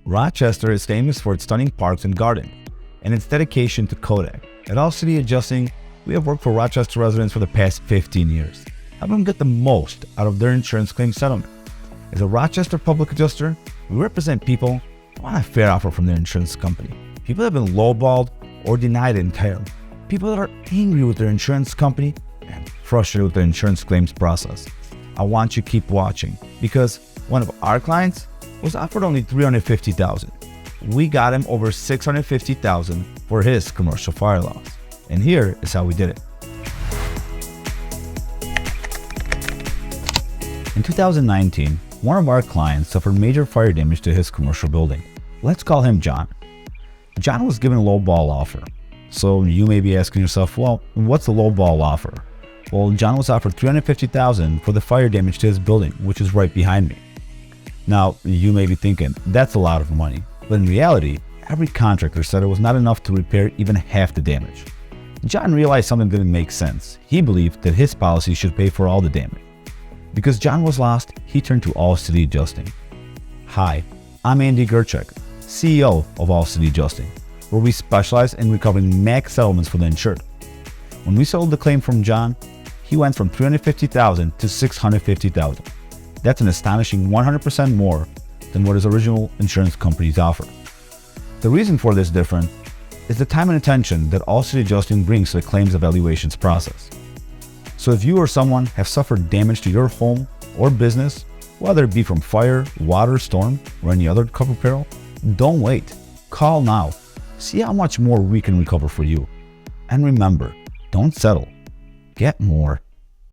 Rochester is famous for its stunning parks and gardens, and its dedication to Kodak. At All City Adjusting, we have worked for Rochester residents for the past 15 years, helping them get the most out of their insurance claim settlement. As a Rochester public adjuster, we represent people who want a fair offer from their insurance company, people that have been lowballed or denied entirely, people that are angry with their insurance company and frustrated with their insurance claims process. I want you to keep watching because one of our clients was offered only $350,000. We got him over $650,000 for his commercial fire loss. And here is how we did it. In 2019, one of our clients suffered major fire damage to his commercial building. Let's call him John. John was given a lowball offer. So you may be asking yourself, well, what's the lowball offer? Well, John was offered $350,000 for the fire damage to his building, which is right behind me. Now, you may be thinking, that's a lot of money. But in reality, every contractor said it was not enough to repair even half the damage. John realized something didn't make sense. He believed that his policy should pay for all the damage. Because John was lost, he turned to All City Adjusting. Hi, I'm Andy Gerchek, CEO of All City Adjusting, where we specialize in recovering max settlements for the insured. When we settled the claim from John, he went from $350,000 to $650,000. That's an astonishing 100% more than what his original insurance companies offer. The reason for this difference is the time and attention that All City Adjusting brings to the claims evaluations process. So if you or someone have suffered damage to your home or business, whether it be from fire, water, storm, or any other covered peril, don't wait. Call now. See how much more we can recover for you. And remember, don't settle. Get more.